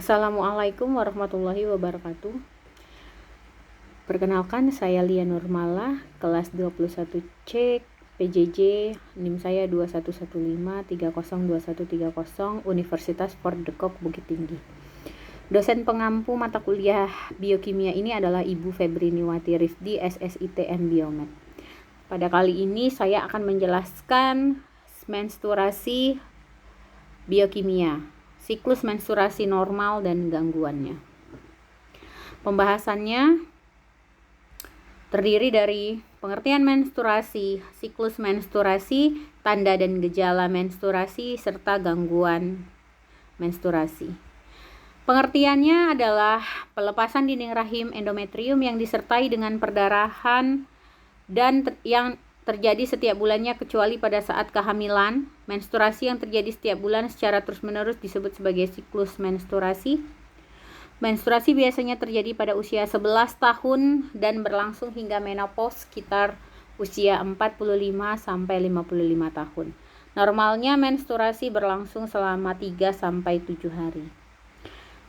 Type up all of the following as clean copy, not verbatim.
Assalamualaikum warahmatullahi wabarakatuh. Perkenalkan, saya Lia Nurmala, kelas 21C, PJJ, NIM saya 2115302130, Universitas Fort de Kock, Bukit Tinggi. Dosen pengampu mata kuliah biokimia ini adalah Ibu Febriniwati Rifdi, SSITM Biomed. Pada kali ini saya akan menjelaskan menstruasi biokimia, siklus menstruasi normal dan gangguannya. Pembahasannya terdiri dari pengertian menstruasi, siklus menstruasi, tanda dan gejala menstruasi, serta gangguan menstruasi. Pengertiannya adalah pelepasan dinding rahim endometrium yang disertai dengan perdarahan dan yang terjadi setiap bulannya kecuali pada saat kehamilan. Menstruasi yang terjadi setiap bulan secara terus-menerus disebut sebagai siklus menstruasi. Menstruasi biasanya terjadi pada usia 11 tahun dan berlangsung hingga menopause sekitar usia 45 sampai 55 tahun. Normalnya menstruasi berlangsung selama 3 sampai 7 hari.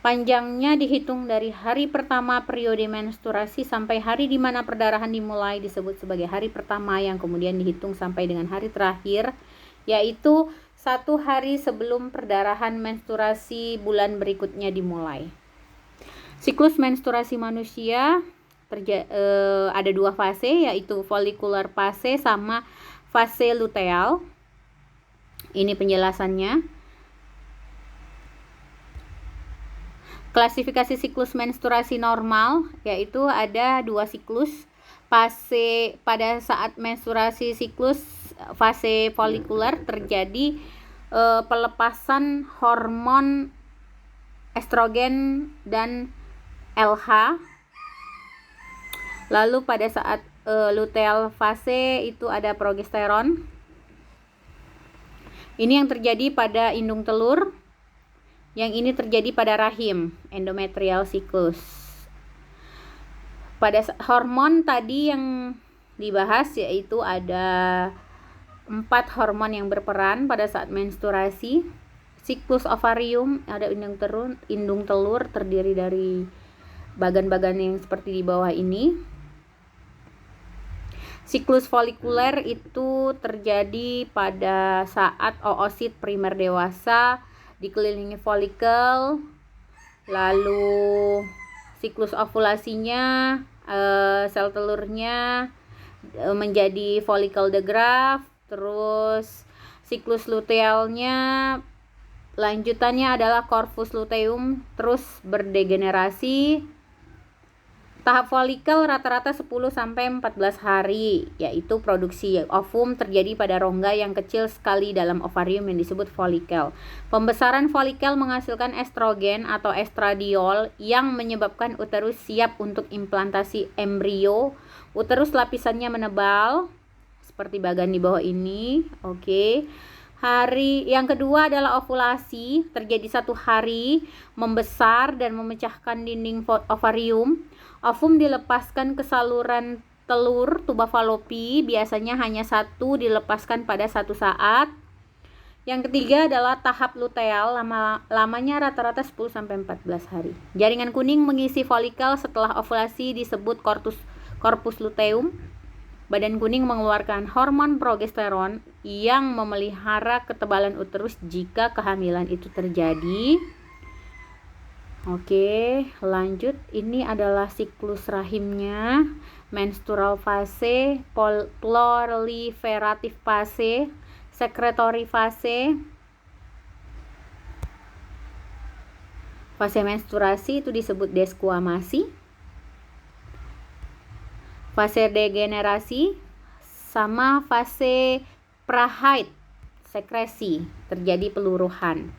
Panjangnya dihitung dari hari pertama periode menstruasi sampai hari di mana perdarahan dimulai disebut sebagai hari pertama, yang kemudian dihitung sampai dengan hari terakhir, yaitu 1 hari sebelum perdarahan menstruasi bulan berikutnya dimulai. Siklus menstruasi manusia ada 2 fase, yaitu follicular fase sama fase luteal. Ini penjelasannya. Klasifikasi siklus menstruasi normal yaitu ada 2 siklus. Fase pada saat menstruasi siklus fase folikuler terjadi pelepasan hormon estrogen dan LH. Lalu pada saat luteal fase itu ada progesteron. Ini yang terjadi pada indung telur. Yang ini terjadi pada rahim, endometrial siklus. Pada hormon tadi yang dibahas yaitu ada 4 hormon yang berperan pada saat menstruasi. Siklus ovarium, ada indung telur terdiri dari bagan-bagan yang seperti di bawah ini. Siklus folikuler itu terjadi pada saat oosit primer dewasa dikelilingi folikel, lalu siklus ovulasinya, sel telurnya menjadi follicle de Graaff, terus siklus lutealnya lanjutannya adalah corpus luteum terus berdegenerasi. Tahap folikel rata-rata 10 sampai 14 hari, yaitu produksi ovum terjadi pada rongga yang kecil sekali dalam ovarium yang disebut folikel. Pembesaran folikel menghasilkan estrogen atau estradiol yang menyebabkan uterus siap untuk implantasi embrio. Uterus lapisannya menebal seperti bagan di bawah ini. Oke. Hari yang kedua adalah ovulasi, terjadi 1 hari, membesar dan memecahkan dinding ovarium. Ovum dilepaskan ke saluran telur tuba falopi, biasanya hanya 1 dilepaskan pada 1 saat. Yang ketiga adalah tahap luteal, lamanya rata-rata 10 sampai 14 hari. Jaringan kuning mengisi folikel setelah ovulasi disebut corpus luteum. Badan kuning mengeluarkan hormon progesteron yang memelihara ketebalan uterus jika kehamilan itu terjadi. Oke, lanjut. Ini adalah siklus rahimnya. Menstrual fase, proliferatif fase, secretory fase. Fase menstruasi itu disebut desquamasi. Fase degenerasi sama fase prahaid, sekresi, terjadi peluruhan.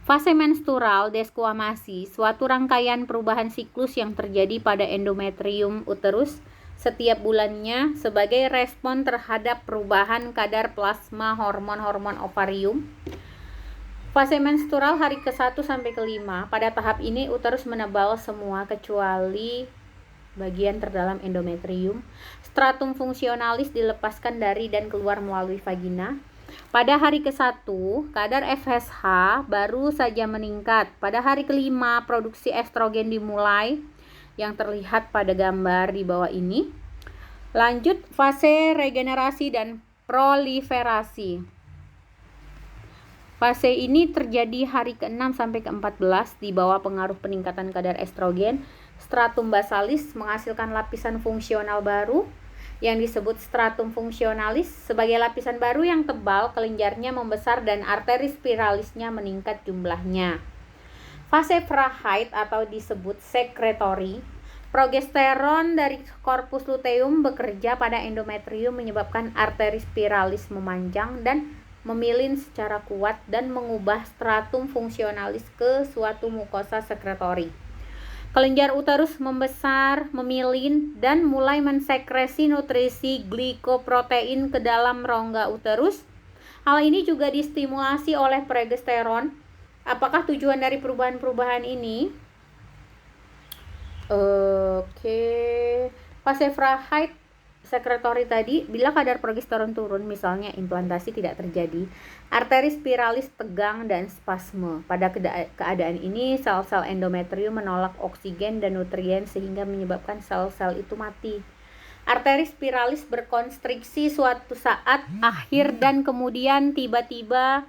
Fase menstrual desquamasi, suatu rangkaian perubahan siklus yang terjadi pada endometrium uterus setiap bulannya sebagai respon terhadap perubahan kadar plasma hormon-hormon ovarium. Fase menstrual hari ke-1 sampai ke-5. Pada tahap ini uterus menebal semua kecuali bagian terdalam endometrium. Stratum fungsionalis dilepaskan dari dan keluar melalui vagina. Pada hari ke-1, kadar FSH baru saja meningkat. Pada hari ke-5, produksi estrogen dimulai, yang terlihat pada gambar di bawah ini. Lanjut fase regenerasi dan proliferasi. Fase ini terjadi hari ke-6 sampai ke-14 di bawah pengaruh peningkatan kadar estrogen. Stratum basalis menghasilkan lapisan fungsional baru yang disebut stratum fungsionalis. Sebagai lapisan baru yang tebal, kelenjarnya membesar dan arteri spiralisnya meningkat jumlahnya. Fase Freyheit atau disebut sekretori. Progesteron dari korpus luteum bekerja pada endometrium menyebabkan arteri spiralis memanjang dan memilin secara kuat dan mengubah stratum fungsionalis ke suatu mukosa sekretori. Kelenjar uterus membesar, memilin, dan mulai mensekresi nutrisi glikoprotein ke dalam rongga uterus. Hal ini juga distimulasi oleh progesteron. Apakah tujuan dari perubahan-perubahan ini? Fase Freyheit sekretori tadi, bila kadar progesteron turun, misalnya implantasi tidak terjadi, arteri spiralis tegang dan spasme. Pada keadaan ini, sel-sel endometrium menolak oksigen dan nutrien sehingga menyebabkan sel-sel itu mati. Arteri spiralis berkonstriksi suatu saat akhir dan kemudian tiba-tiba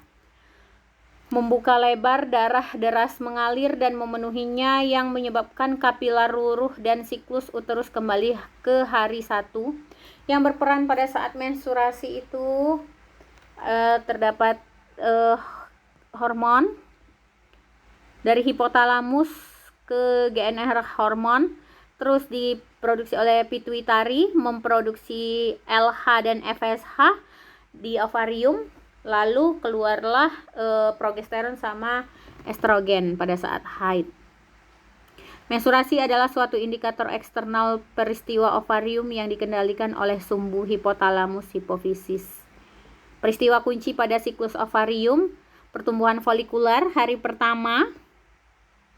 membuka lebar, darah deras mengalir dan memenuhinya yang menyebabkan kapilar luruh dan siklus uterus kembali ke hari 1. Yang berperan pada saat menstruasi itu terdapat hormon dari hipotalamus ke GnRH hormon, terus diproduksi oleh pituitari, memproduksi LH dan FSH di ovarium. Lalu keluarlah progesteron sama estrogen pada saat haid. Menstruasi adalah suatu indikator eksternal peristiwa ovarium yang dikendalikan oleh sumbu hipotalamus hipofisis. Peristiwa kunci pada siklus ovarium, pertumbuhan folikuler hari pertama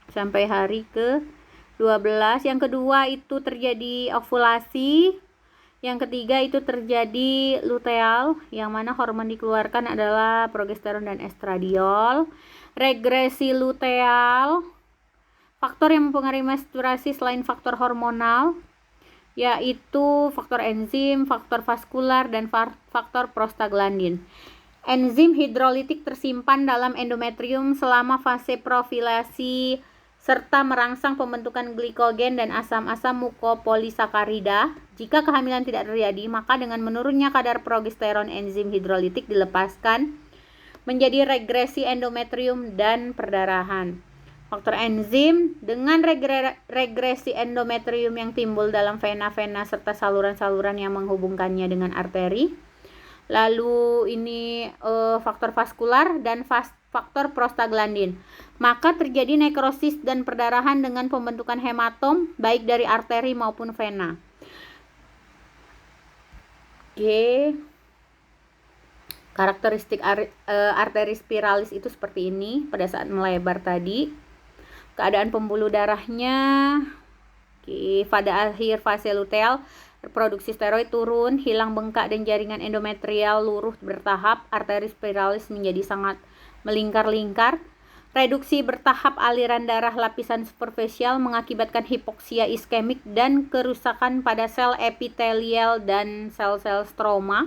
sampai hari ke-12. Yang kedua itu terjadi ovulasi. Yang ketiga itu terjadi luteal, yang mana hormon dikeluarkan adalah progesteron dan estradiol. Regresi luteal, faktor yang mempengaruhi menstruasi selain faktor hormonal, yaitu faktor enzim, faktor vaskular, dan faktor prostaglandin. Enzim hidrolitik tersimpan dalam endometrium selama fase profilasi serta merangsang pembentukan glikogen dan asam-asam mukopolisakarida. Jika kehamilan tidak terjadi, maka dengan menurunnya kadar progesteron, enzim hidrolitik dilepaskan menjadi regresi endometrium dan perdarahan. Faktor enzim dengan regresi endometrium yang timbul dalam vena-vena serta saluran-saluran yang menghubungkannya dengan arteri. Lalu ini faktor vaskular dan faktor prostaglandin. Maka terjadi nekrosis dan perdarahan dengan pembentukan hematom baik dari arteri maupun vena. Karakteristik arteri spiralis itu seperti ini pada saat melebar tadi. Keadaan pembuluh darahnya pada akhir fase luteal, produksi steroid turun, hilang bengkak dan jaringan endometrial luruh bertahap, arteri spiralis menjadi sangat melingkar-lingkar. Reduksi bertahap aliran darah lapisan superficial mengakibatkan hipoksia iskemik dan kerusakan pada sel epitelial dan sel-sel stroma.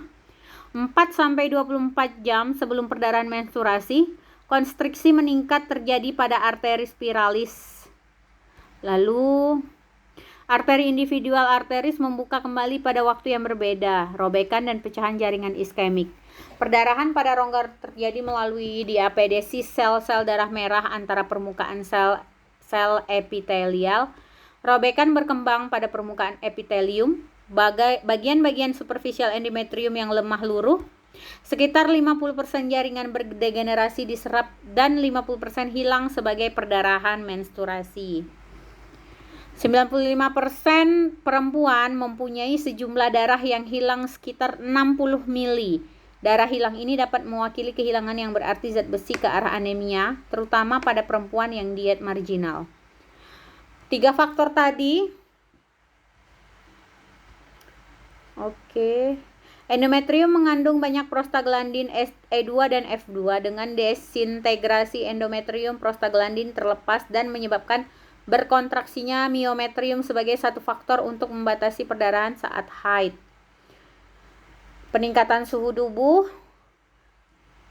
4-24 jam sebelum perdarahan menstruasi, konstriksi meningkat terjadi pada arteri spiralis. Lalu arteri individual arteris membuka kembali pada waktu yang berbeda, robekan dan pecahan jaringan iskemik. Perdarahan pada rongga terjadi melalui diapedesis sel-sel darah merah antara permukaan sel epitelial. Robekan berkembang pada permukaan epitelium, bagian-bagian superficial endometrium yang lemah luruh. Sekitar 50% jaringan berdegenerasi diserap dan 50% hilang sebagai perdarahan menstruasi. 95% perempuan mempunyai sejumlah darah yang hilang sekitar 60 mili. Darah hilang ini dapat mewakili kehilangan yang berarti zat besi ke arah anemia, terutama pada perempuan yang diet marginal. 3 faktor tadi. Endometrium mengandung banyak prostaglandin E2 dan F2. Dengan desintegrasi endometrium, prostaglandin terlepas dan menyebabkan berkontraksinya miometrium sebagai satu faktor untuk membatasi perdarahan saat haid. Peningkatan suhu tubuh,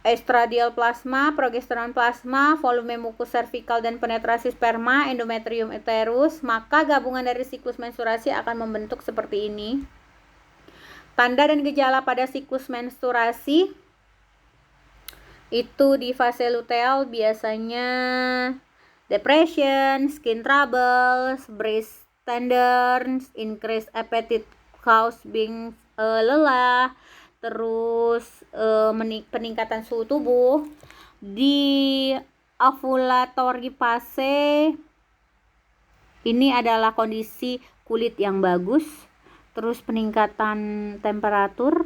estradiol plasma, progesteron plasma, volume mukus servikal dan penetrasi sperma, endometrium uterus, maka gabungan dari siklus menstruasi akan membentuk seperti ini. Tanda dan gejala pada siklus menstruasi itu di fase luteal biasanya depression, skin troubles, breast tenderness, increased appetite cause being lelah, terus peningkatan suhu tubuh. Di ovulatory fase ini adalah kondisi kulit yang bagus, terus peningkatan temperatur,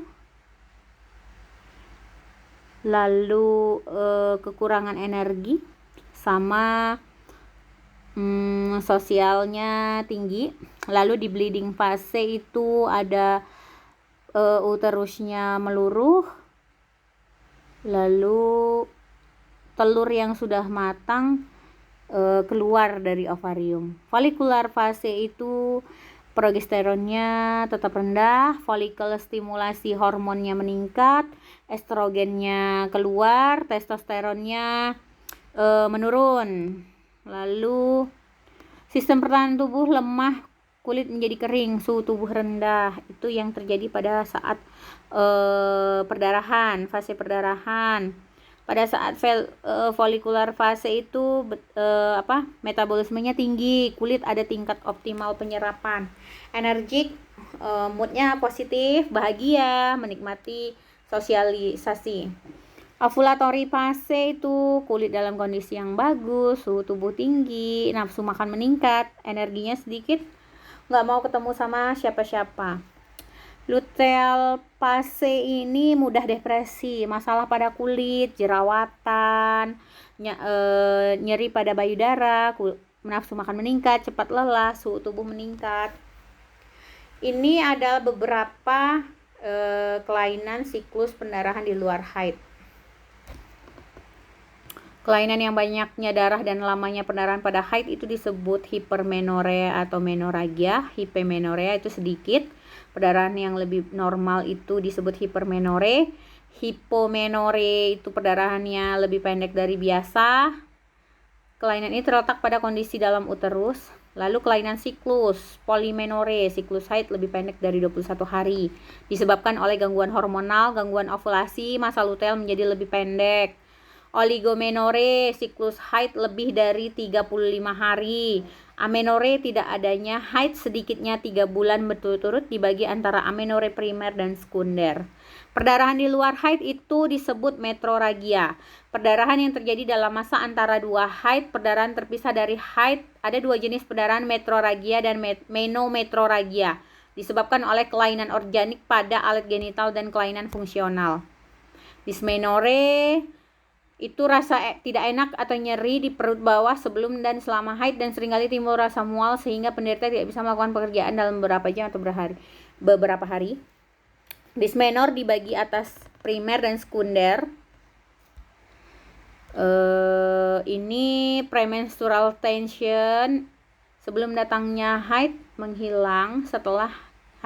lalu kekurangan energi, sama sosialnya tinggi. Lalu di bleeding fase itu ada uterusnya meluruh, lalu telur yang sudah matang keluar dari ovarium. Folikular fase itu progesteronnya tetap rendah, folikel stimulasi hormonnya meningkat, estrogennya keluar, testosteronnya menurun. Lalu sistem pertahanan tubuh lemah, kulit menjadi kering, suhu tubuh rendah. Itu yang terjadi pada saat perdarahan, fase perdarahan. Pada saat folikular fase itu metabolismenya tinggi, kulit ada tingkat optimal penyerapan, energik, moodnya positif, bahagia, menikmati sosialisasi. Ovulatory fase itu kulit dalam kondisi yang bagus, suhu tubuh tinggi, nafsu makan meningkat, energinya sedikit, nggak mau ketemu sama siapa-siapa. Luteal fase ini mudah depresi, masalah pada kulit, jerawatan, nyeri pada payudara, nafsu makan meningkat, cepat lelah, suhu tubuh meningkat. Ini adalah beberapa kelainan siklus pendarahan di luar haid. Kelainan yang banyaknya darah dan lamanya pendarahan pada haid itu disebut hipermenorea atau menoragia. Hipermenorea itu sedikit, perdarahan yang lebih normal itu disebut hipermenore. Hipomenore itu perdarahannya lebih pendek dari biasa. Kelainan ini terletak pada kondisi dalam uterus. Lalu kelainan siklus, polimenore, siklus haid lebih pendek dari 21 hari. Disebabkan oleh gangguan hormonal, gangguan ovulasi, masa luteal menjadi lebih pendek. Oligomenore, siklus haid lebih dari 35 hari. Amenore, tidak adanya haid sedikitnya 3 bulan berturut-turut dibagi antara amenore primer dan sekunder. Perdarahan di luar haid itu disebut metroragia. Perdarahan yang terjadi dalam masa antara 2 haid, perdarahan terpisah dari haid. Ada 2 jenis perdarahan, metroragia dan menometroragia. Disebabkan oleh kelainan organik pada alat genital dan kelainan fungsional. Dysmenore itu rasa tidak enak atau nyeri di perut bawah sebelum dan selama haid, dan seringkali timbul rasa mual sehingga penderita tidak bisa melakukan pekerjaan dalam beberapa jam atau beberapa hari. Dysmenor dibagi atas primer dan sekunder. Ini premenstrual tension, sebelum datangnya haid menghilang setelah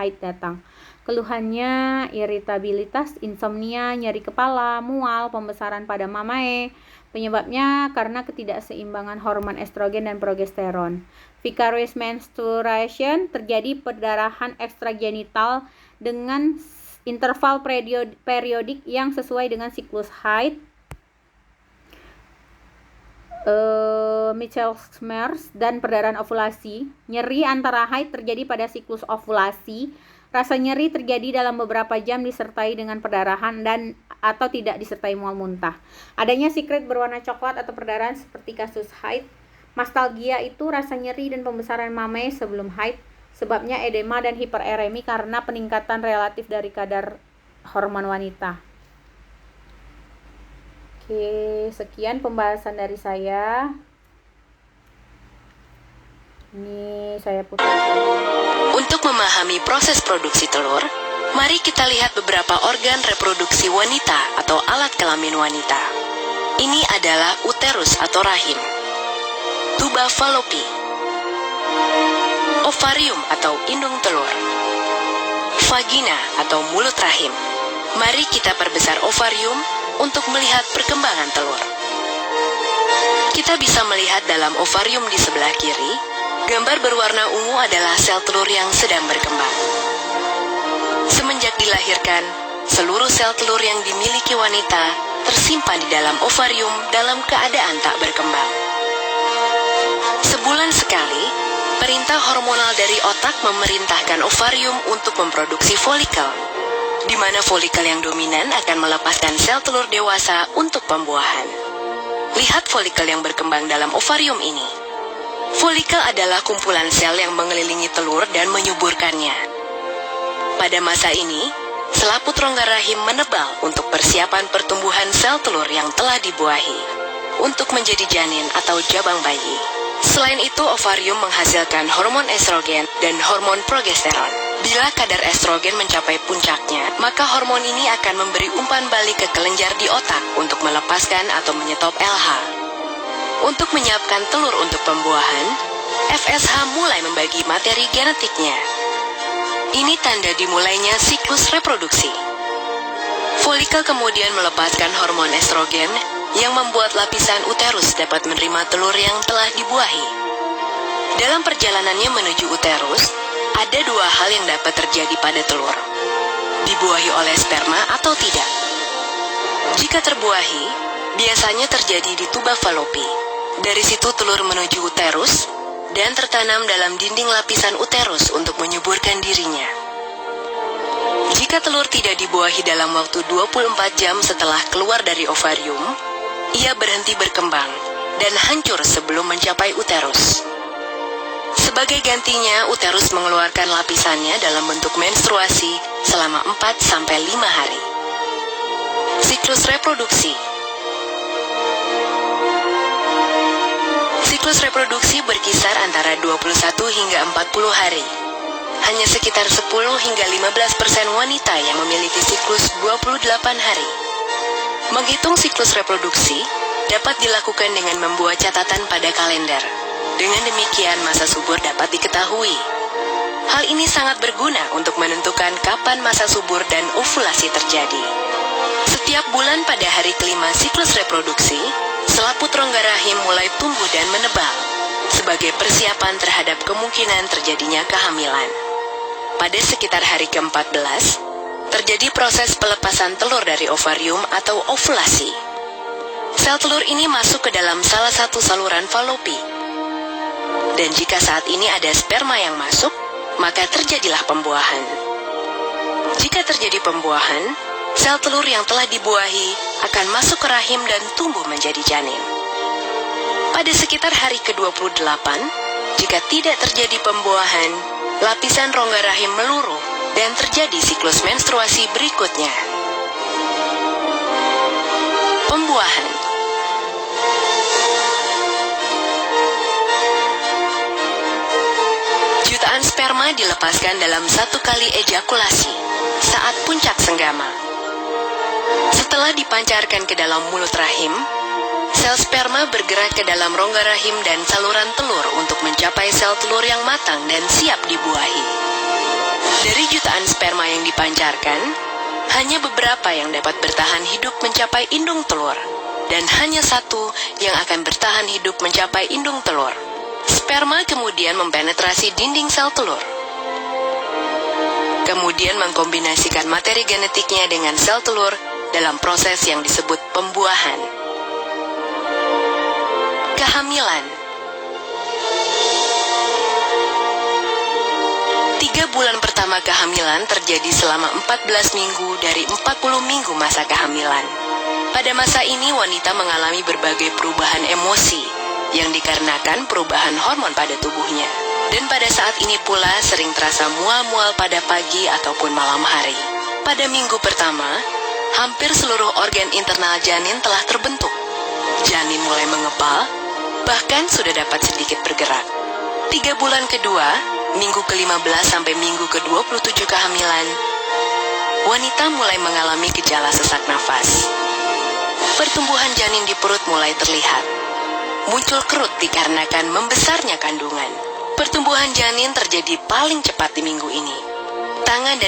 haid datang. Keluhannya iritabilitas, insomnia, nyeri kepala, mual, pembesaran pada mamae. Penyebabnya karena ketidakseimbangan hormon estrogen dan progesteron. Vicarious menstruation, terjadi perdarahan ekstragenital dengan interval periodik yang sesuai dengan siklus haid. Michelsmers dan perdarahan ovulasi. Nyeri antara haid terjadi pada siklus ovulasi. Rasa nyeri terjadi dalam beberapa jam disertai dengan perdarahan dan atau tidak disertai mual muntah. Adanya sekret berwarna coklat atau perdarahan seperti kasus haid. Mastalgia itu rasa nyeri dan pembesaran mame sebelum haid. Sebabnya edema dan hipereremi karena peningkatan relatif dari kadar hormon wanita. Oke, sekian pembahasan dari saya. Ini saya putar. Untuk memahami proses produksi telur, Mari kita lihat beberapa organ reproduksi wanita atau alat kelamin wanita. Ini adalah uterus atau rahim, tuba falopi, ovarium atau indung telur, vagina atau mulut rahim. Mari kita perbesar ovarium untuk melihat perkembangan telur. Kita bisa melihat dalam ovarium di sebelah kiri, gambar berwarna ungu adalah sel telur yang sedang berkembang. Semenjak dilahirkan, seluruh sel telur yang dimiliki wanita tersimpan di dalam ovarium dalam keadaan tak berkembang. Sebulan sekali, perintah hormonal dari otak memerintahkan ovarium untuk memproduksi folikel, di mana folikel yang dominan akan melepaskan sel telur dewasa untuk pembuahan. Lihat folikel yang berkembang dalam ovarium ini. Folikel adalah kumpulan sel yang mengelilingi telur dan menyuburkannya. Pada masa ini, selaput rongga rahim menebal untuk persiapan pertumbuhan sel telur yang telah dibuahi untuk menjadi janin atau jabang bayi. Selain itu, ovarium menghasilkan hormon estrogen dan hormon progesteron. Bila kadar estrogen mencapai puncaknya, maka hormon ini akan memberi umpan balik ke kelenjar di otak untuk melepaskan atau menyetop LH. Untuk menyiapkan telur untuk pembuahan, FSH mulai membagi materi genetiknya. Ini tanda dimulainya siklus reproduksi. Folikel kemudian melepaskan hormon estrogen yang membuat lapisan uterus dapat menerima telur yang telah dibuahi. Dalam perjalanannya menuju uterus, ada dua hal yang dapat terjadi pada telur: dibuahi oleh sperma atau tidak. Jika terbuahi, biasanya terjadi di tuba falopi. Dari situ telur menuju uterus dan tertanam dalam dinding lapisan uterus untuk menyuburkan dirinya. Jika telur tidak dibuahi dalam waktu 24 jam setelah keluar dari ovarium, ia berhenti berkembang dan hancur sebelum mencapai uterus. Sebagai gantinya, uterus mengeluarkan lapisannya dalam bentuk menstruasi selama 4-5 hari. Siklus reproduksi. Siklus reproduksi berkisar antara 21 hingga 40 hari. Hanya sekitar 10 hingga 15% wanita yang memiliki siklus 28 hari. Menghitung siklus reproduksi dapat dilakukan dengan membuat catatan pada kalender. Dengan demikian, masa subur dapat diketahui. Hal ini sangat berguna untuk menentukan kapan masa subur dan ovulasi terjadi. Setiap bulan pada hari kelima siklus reproduksi, selaput rongga rahim mulai tumbuh dan menebal, sebagai persiapan terhadap kemungkinan terjadinya kehamilan. Pada sekitar hari ke-14, terjadi proses pelepasan telur dari ovarium atau ovulasi. Sel telur ini masuk ke dalam salah satu saluran falopi. Dan jika saat ini ada sperma yang masuk, maka terjadilah pembuahan. Jika terjadi pembuahan, sel telur yang telah dibuahi akan masuk ke rahim dan tumbuh menjadi janin. Pada sekitar hari ke-28, jika tidak terjadi pembuahan, lapisan rongga rahim meluruh dan terjadi siklus menstruasi berikutnya. Pembuahan. Jutaan sperma dilepaskan dalam satu kali ejakulasi saat puncak senggama. Setelah dipancarkan ke dalam mulut rahim, sel sperma bergerak ke dalam rongga rahim dan saluran telur untuk mencapai sel telur yang matang dan siap dibuahi. Dari jutaan sperma yang dipancarkan, hanya beberapa yang dapat bertahan hidup mencapai indung telur, dan hanya satu yang akan bertahan hidup mencapai indung telur. Sperma kemudian mempenetrasi dinding sel telur. Kemudian mengkombinasikan materi genetiknya dengan sel telur dalam proses yang disebut pembuahan. Kehamilan. 3 bulan pertama kehamilan terjadi selama 14 minggu dari 40 minggu masa kehamilan. Pada masa ini wanita mengalami berbagai perubahan emosi yang dikarenakan perubahan hormon pada tubuhnya. Dan pada saat ini pula sering terasa mual-mual pada pagi ataupun malam hari. Pada minggu pertama, hampir seluruh organ internal janin telah terbentuk. Janin mulai mengepal, bahkan sudah dapat sedikit bergerak. 3 bulan kedua, minggu ke-15 sampai minggu ke-27 kehamilan, wanita mulai mengalami gejala sesak nafas. Pertumbuhan janin di perut mulai terlihat. Muncul kerut dikarenakan membesarnya kandungan. Pertumbuhan janin terjadi paling cepat di minggu ini. Tangan dan